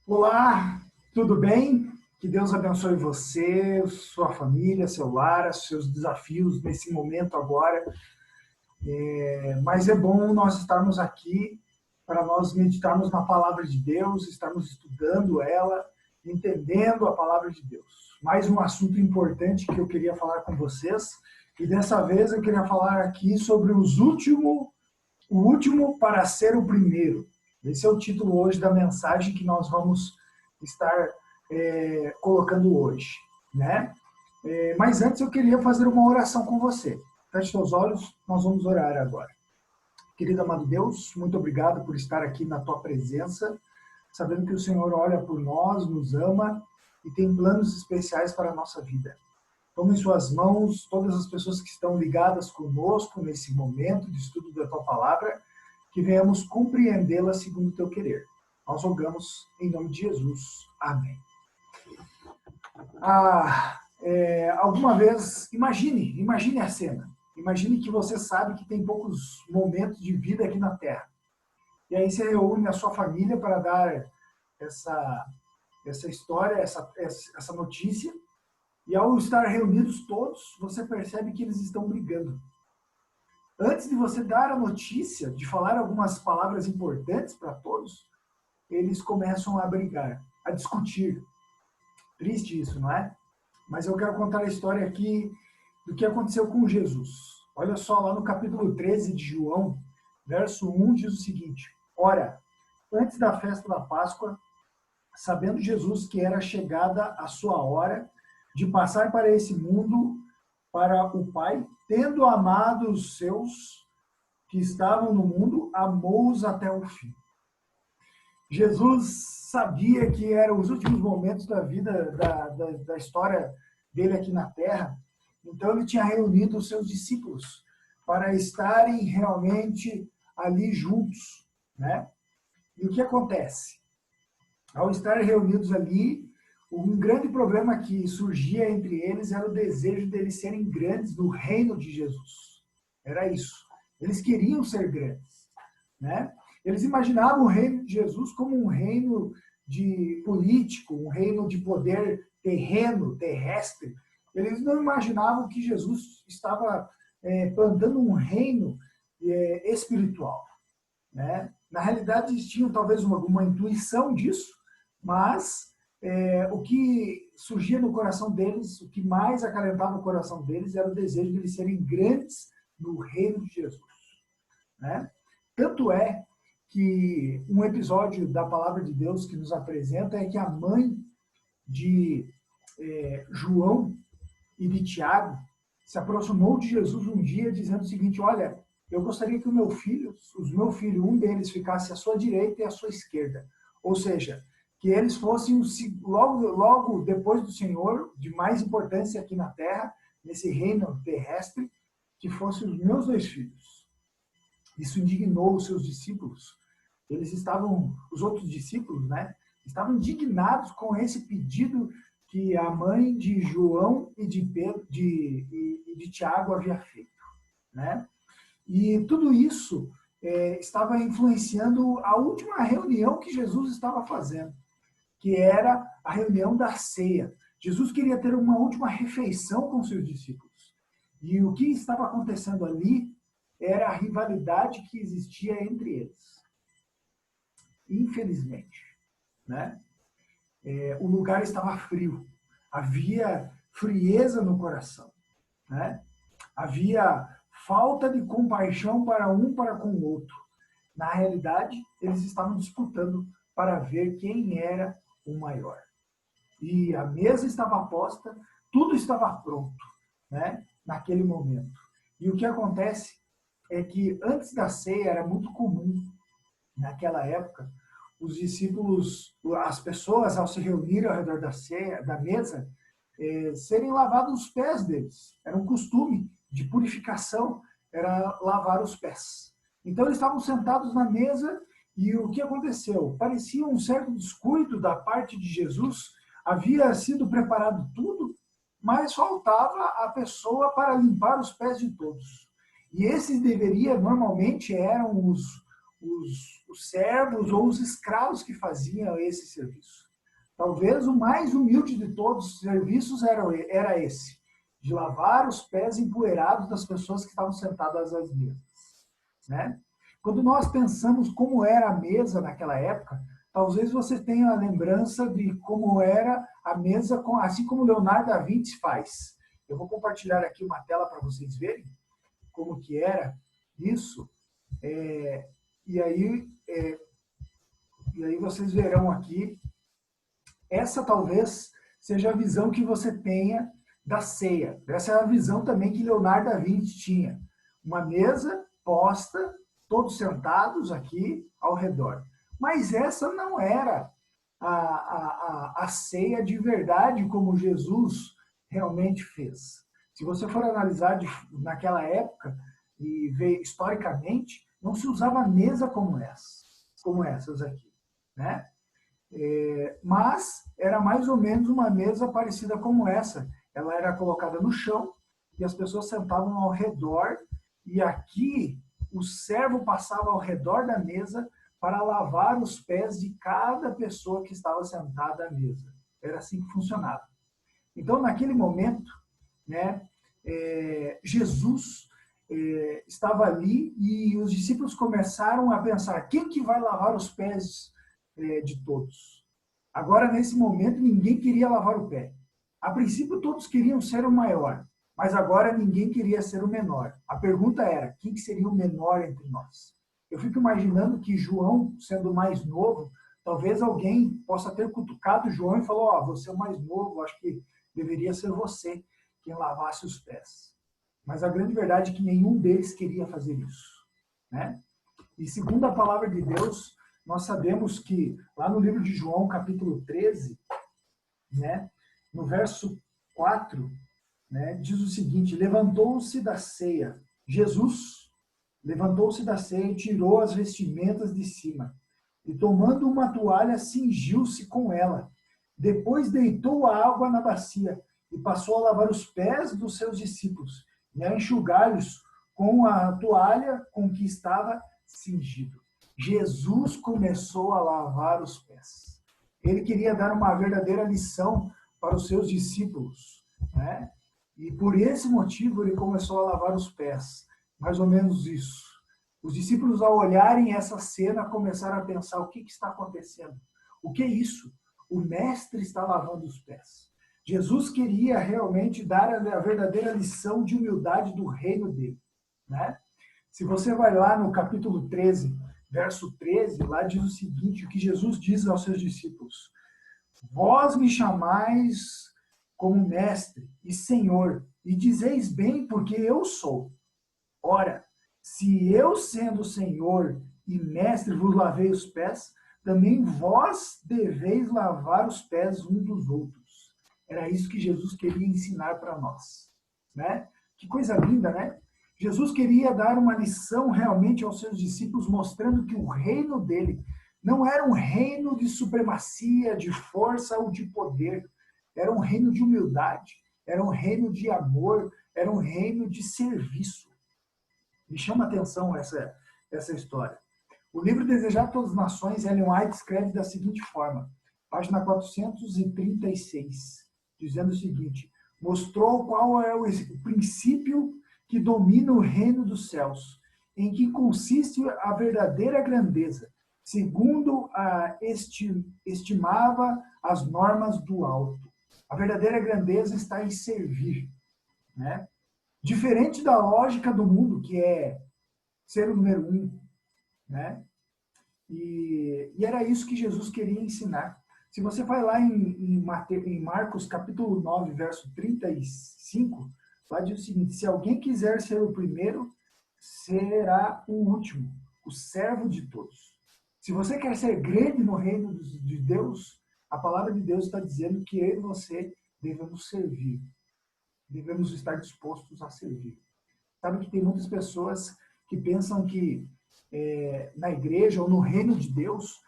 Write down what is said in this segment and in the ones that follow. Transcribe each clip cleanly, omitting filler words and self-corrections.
Olá, tudo bem? Que Deus abençoe você, sua família, seu lar, seus desafios nesse momento agora. Mas é bom nós estarmos aqui para nós meditarmos na palavra de Deus, estarmos estudando ela, entendendo a palavra de Deus. Mais um assunto importante que eu queria falar com vocês, e dessa vez eu queria falar aqui sobre o último para ser o primeiro. Esse é o título hoje da mensagem que nós vamos estar colocando hoje, né? Mas antes eu queria fazer uma oração com você. Feche seus olhos, nós vamos orar agora. Querido amado Deus, muito obrigado por estar aqui na tua presença, sabendo que o Senhor olha por nós, nos ama e tem planos especiais para a nossa vida. Tome em suas mãos todas as pessoas que estão ligadas conosco nesse momento de estudo da tua palavra, que venhamos compreendê-la segundo o teu querer. Nós rogamos em nome de Jesus. Amém. Alguma vez, imagine a cena. Imagine que você sabe que tem poucos momentos de vida aqui na Terra. E aí você reúne a sua família para dar essa história, essa notícia. E ao estar reunidos todos, você percebe que eles estão brigando. Antes de você dar a notícia, de falar algumas palavras importantes para todos, eles começam a brigar, a discutir. Triste isso, não é? Mas eu quero contar a história aqui do que aconteceu com Jesus. Olha só, lá no capítulo 13 de João, verso 1, diz o seguinte: Ora, antes da festa da Páscoa, sabendo Jesus que era chegada a sua hora de passar para esse mundo, para o Pai, tendo amado os seus que estavam no mundo, amou-os até o fim. Jesus sabia que eram os últimos momentos da vida, da história dele aqui na Terra, então ele tinha reunido os seus discípulos para estarem realmente ali juntos, né? E o que acontece? Ao estar reunidos ali, um grande problema que surgia entre eles era o desejo deles serem grandes no reino de Jesus. Era isso. Eles queriam ser grandes, né? Eles imaginavam o reino de Jesus como um reino de político, um reino de poder terreno, terrestre. Eles não imaginavam que Jesus estava plantando um reino espiritual, né? Na realidade, eles tinham talvez uma intuição disso, mas o que surgia no coração deles, o que mais acalentava o coração deles, era o desejo de eles serem grandes no reino de Jesus, né? Tanto é que um episódio da palavra de Deus que nos apresenta é que a mãe de João e de Tiago se aproximou de Jesus um dia dizendo o seguinte: olha, eu gostaria que os meus filhos, um deles ficasse à sua direita e à sua esquerda. Ou seja, que eles fossem logo depois do Senhor, de mais importância aqui na terra, nesse reino terrestre, que fossem os meus dois filhos. Isso indignou os seus discípulos. Os outros discípulos, né, estavam indignados com esse pedido que a mãe de João e de Tiago havia feito, né? E tudo isso estava influenciando a última reunião que Jesus estava fazendo, que era a reunião da ceia. Jesus queria ter uma última refeição com seus discípulos. E o que estava acontecendo ali era a rivalidade que existia entre eles. Infelizmente, né? O lugar estava frio. Havia frieza no coração, né? Havia falta de compaixão para com o outro. Na realidade, eles estavam disputando para ver quem era o maior. E a mesa estava posta, tudo estava pronto, né? Naquele momento. E o que acontece é que antes da ceia era muito comum, naquela época, os discípulos, as pessoas, ao se reunirem ao redor da mesa, serem lavados os pés deles. Era um costume de purificação, era lavar os pés. Então eles estavam sentados na mesa e o que aconteceu? Parecia um certo descuido da parte de Jesus, havia sido preparado tudo, mas faltava a pessoa para limpar os pés de todos. E esses normalmente eram os servos ou os escravos que faziam esse serviço. Talvez o mais humilde de todos os serviços era esse, de lavar os pés empoeirados das pessoas que estavam sentadas às mesas, né? Quando nós pensamos como era a mesa naquela época, talvez você tenha a lembrança de como era a mesa, assim como Leonardo da Vinci faz. Eu vou compartilhar aqui uma tela para vocês verem como que era isso. E aí vocês verão aqui, essa talvez seja a visão que você tenha da ceia. Essa é a visão também que Leonardo da Vinci tinha. Uma mesa posta, todos sentados aqui ao redor. Mas essa não era a ceia de verdade como Jesus realmente fez. Se você for analisar naquela época e ver historicamente, não se usava mesa como essas aqui, né? Mas era mais ou menos uma mesa parecida como essa. Ela era colocada no chão e as pessoas sentavam ao redor, e aqui o servo passava ao redor da mesa para lavar os pés de cada pessoa que estava sentada à mesa. Era assim que funcionava. Então, naquele momento, né, Jesus estava ali e os discípulos começaram a pensar: quem que vai lavar os pés de todos? Agora, nesse momento, ninguém queria lavar o pé. A princípio, todos queriam ser o maior, mas agora ninguém queria ser o menor. A pergunta era: quem que seria o menor entre nós? Eu fico imaginando que João, sendo mais novo, talvez alguém possa ter cutucado João e falou: ó, você é o mais novo, acho que deveria ser você quem lavasse os pés. Mas a grande verdade é que nenhum deles queria fazer isso, né? E segundo a palavra de Deus, nós sabemos que lá no livro de João, capítulo 13, né, no verso 4, né, diz o seguinte: levantou-se da ceia. Jesus levantou-se da ceia e tirou as vestimentas de cima. E tomando uma toalha, cingiu-se com ela. Depois deitou a água na bacia e passou a lavar os pés dos seus discípulos e a enxugar-lhes com a toalha com que estava cingido. Jesus começou a lavar os pés. Ele queria dar uma verdadeira lição para os seus discípulos, né? E por esse motivo ele começou a lavar os pés. Mais ou menos isso. Os discípulos, ao olharem essa cena, começaram a pensar: o que está acontecendo? O que é isso? O mestre está lavando os pés. Jesus queria realmente dar a verdadeira lição de humildade do reino dele, né? Se você vai lá no capítulo 13, verso 13, lá diz o seguinte, o que Jesus diz aos seus discípulos: vós me chamais como mestre e senhor, e dizeis bem, porque eu sou. Ora, se eu, sendo senhor e mestre, vos lavei os pés, também vós deveis lavar os pés uns dos outros. Era isso que Jesus queria ensinar para nós, né? Que coisa linda, né? Jesus queria dar uma lição realmente aos seus discípulos, mostrando que o reino dele não era um reino de supremacia, de força ou de poder. Era um reino de humildade, era um reino de amor, era um reino de serviço. Me chama a atenção essa história. O livro Desejar Todas as Nações, Ellen White escreve da seguinte forma, página 436, dizendo o seguinte: mostrou qual é o princípio que domina o reino dos céus, em que consiste a verdadeira grandeza, segundo estimava as normas do alto. A verdadeira grandeza está em servir, né? Diferente da lógica do mundo, que é ser o número um, né? E era isso que Jesus queria ensinar. Se você vai lá em Marcos capítulo 9, verso 35, lá diz o seguinte: se alguém quiser ser o primeiro, será o último, o servo de todos. Se você quer ser grande no reino de Deus, a palavra de Deus está dizendo que eu e você devemos servir. Devemos estar dispostos a servir. Sabe que tem muitas pessoas que pensam que na igreja ou no reino de Deus,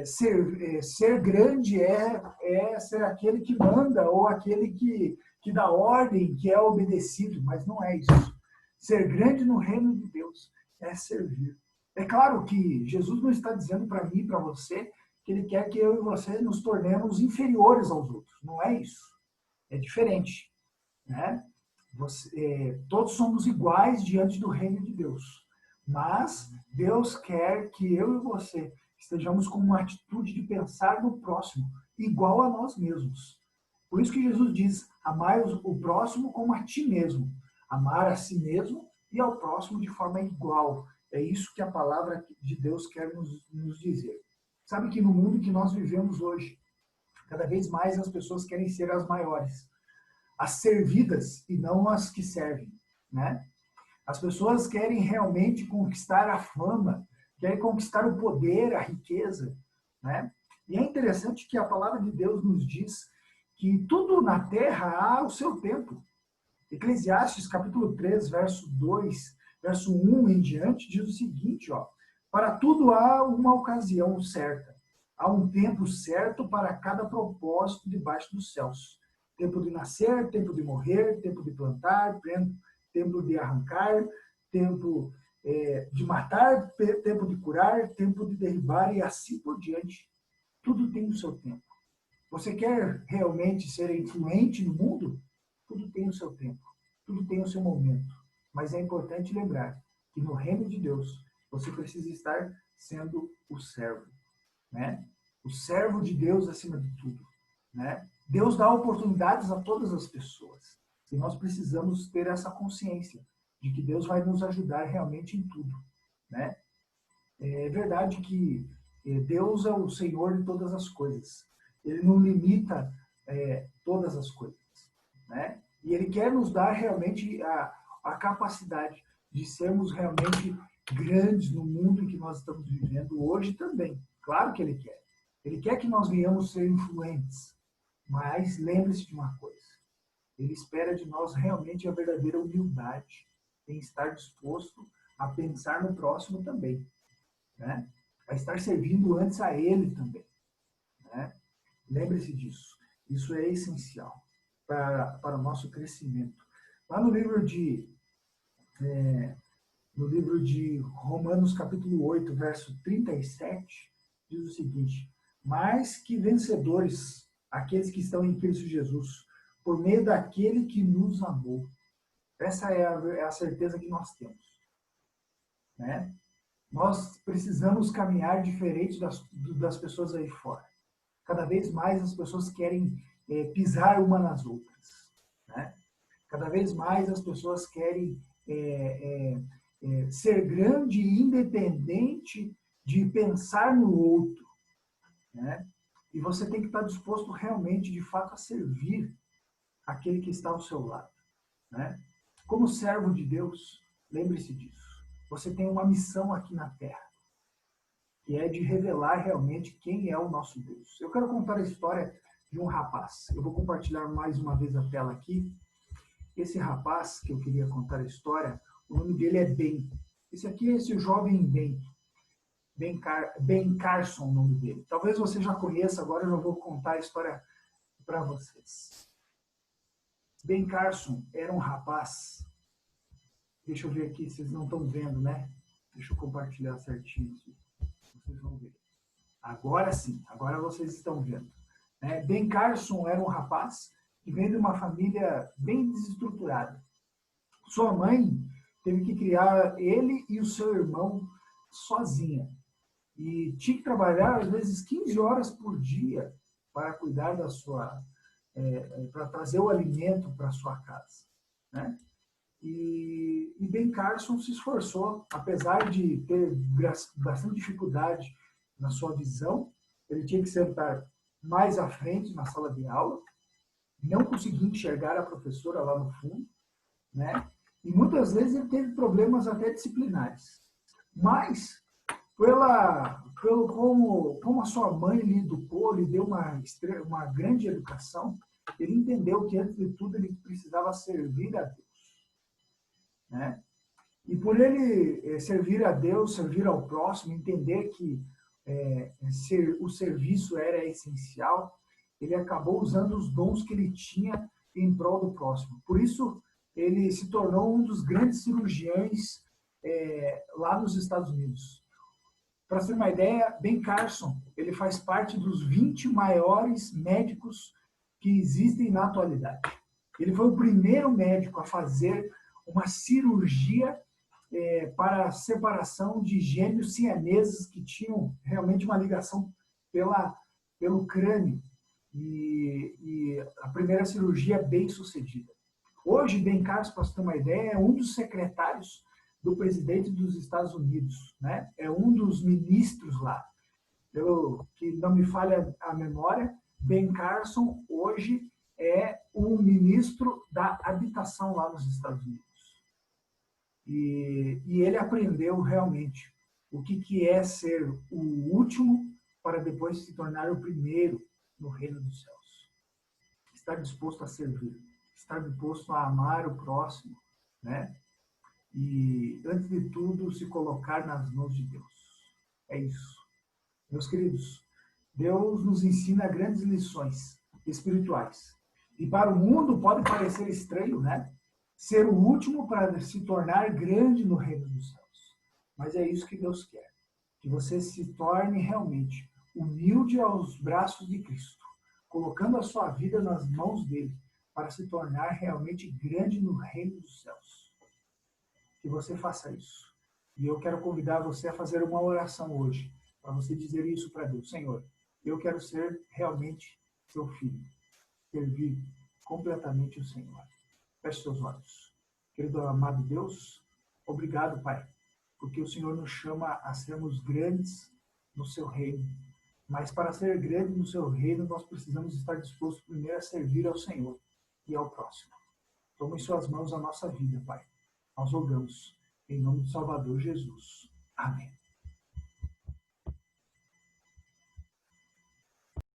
ser grande é ser aquele que manda ou aquele que dá ordem, que é obedecido, mas não é isso. Ser grande no reino de Deus é servir. É claro que Jesus não está dizendo para mim e para você que ele quer que eu e você nos tornemos inferiores aos outros. Não é isso. É diferente, né? Todos somos iguais diante do reino de Deus. Mas Deus quer que eu e você estejamos com uma atitude de pensar no próximo, igual a nós mesmos. Por isso que Jesus diz, amai o próximo como a ti mesmo. Amar a si mesmo e ao próximo de forma igual. É isso que a palavra de Deus quer nos dizer. Sabe que no mundo que nós vivemos hoje, cada vez mais as pessoas querem ser as maiores, as servidas e não as que servem, né? As pessoas querem realmente conquistar a fama, querem conquistar o poder, a riqueza, né? E é interessante que a palavra de Deus nos diz que tudo na terra há o seu tempo. Eclesiastes, capítulo 3, verso 2, verso 1 em diante, diz o seguinte, ó: para tudo há uma ocasião certa, há um tempo certo para cada propósito debaixo dos céus. Tempo de nascer, tempo de morrer, tempo de plantar, tempo de arrancar, tempo de matar, tempo de curar, tempo de derribar e assim por diante. Tudo tem o seu tempo. Você quer realmente ser influente no mundo? Tudo tem o seu tempo, tudo tem o seu momento. Mas é importante lembrar que no reino de Deus, você precisa estar sendo o servo, né? O servo de Deus acima de tudo, né? Deus dá oportunidades a todas as pessoas. E nós precisamos ter essa consciência de que Deus vai nos ajudar realmente em tudo, né? É verdade que Deus é o Senhor de todas as coisas. Ele não limita todas as coisas, né? E Ele quer nos dar realmente a capacidade de sermos realmente grandes no mundo em que nós estamos vivendo hoje também. Claro que Ele quer. Ele quer que nós venhamos ser influentes. Mas lembre-se de uma coisa. Ele espera de nós realmente a verdadeira humildade em estar disposto a pensar no próximo também, né? A estar servindo antes a Ele também, né? Lembre-se disso. Isso é essencial para o nosso crescimento. Lá no livro de Romanos, capítulo 8, verso 37, diz o seguinte: mais que vencedores, aqueles que estão em Cristo Jesus, por meio daquele que nos amou. Essa é a certeza que nós temos, né? Nós precisamos caminhar diferente das pessoas aí fora. Cada vez mais as pessoas querem pisar uma nas outras, né? Cada vez mais as pessoas querem ser grande e independente de pensar no outro, né? E você tem que estar disposto realmente, de fato, a servir aquele que está ao seu lado, né? Como servo de Deus, lembre-se disso. Você tem uma missão aqui na Terra, que é de revelar realmente quem é o nosso Deus. Eu quero contar a história de um rapaz. Eu vou compartilhar mais uma vez a tela aqui. Esse rapaz que eu queria contar a história, o nome dele é Ben. Esse aqui é esse jovem Ben. Ben Carson, o nome dele. Talvez você já conheça, agora eu já vou contar a história para vocês. Ben Carson era um rapaz. Deixa eu ver aqui, vocês não estão vendo, né? Deixa eu compartilhar certinho aqui. Vocês vão ver. Agora sim, agora vocês estão vendo. Ben Carson era um rapaz que veio de uma família bem desestruturada. Sua mãe teve que criar ele e o seu irmão sozinha. E tinha que trabalhar, às vezes, 15 horas por dia para cuidar da sua... para trazer o alimento para a sua casa, né? E Ben Carson se esforçou, apesar de ter bastante dificuldade na sua visão. Ele tinha que sentar mais à frente na sala de aula, não conseguia enxergar a professora lá no fundo, né? E muitas vezes ele teve problemas até disciplinares. Mas, como a sua mãe lhe educou, lhe deu uma grande educação, ele entendeu que, antes de tudo, ele precisava servir a Deus, né? E por ele servir a Deus, servir ao próximo, entender que o serviço era essencial, ele acabou usando os dons que ele tinha em prol do próximo. Por isso, ele se tornou um dos grandes cirurgiões lá nos Estados Unidos. Para você ter uma ideia, Ben Carson, ele faz parte dos 20 maiores médicos que existem na atualidade. Ele foi o primeiro médico a fazer uma cirurgia para a separação de gêmeos siameses que tinham realmente uma ligação pelo crânio. E a primeira cirurgia bem sucedida. Hoje, Ben Carson, para você ter uma ideia, é um dos secretários do presidente dos Estados Unidos, né? É um dos ministros lá. Que não me falha a memória, Ben Carson hoje é o ministro da habitação lá nos Estados Unidos. E ele aprendeu realmente o que é ser o último para depois se tornar o primeiro no reino dos céus. Estar disposto a servir, estar disposto a amar o próximo, né? E, antes de tudo, se colocar nas mãos de Deus. É isso. Meus queridos, Deus nos ensina grandes lições espirituais. E para o mundo pode parecer estranho, né? Ser o último para se tornar grande no reino dos céus. Mas é isso que Deus quer. Que você se torne realmente humilde aos braços de Cristo, colocando a sua vida nas mãos dele, para se tornar realmente grande no reino dos céus. Que você faça isso. E eu quero convidar você a fazer uma oração hoje, para você dizer isso para Deus. Senhor, eu quero ser realmente seu filho, servir completamente o Senhor. Feche seus olhos. Querido amado Deus, obrigado, Pai, porque o Senhor nos chama a sermos grandes no seu reino. Mas para ser grande no seu reino, nós precisamos estar dispostos primeiro a servir ao Senhor e ao próximo. Toma em suas mãos a nossa vida, Pai. Nós rogamos, em nome do Salvador Jesus. Amém.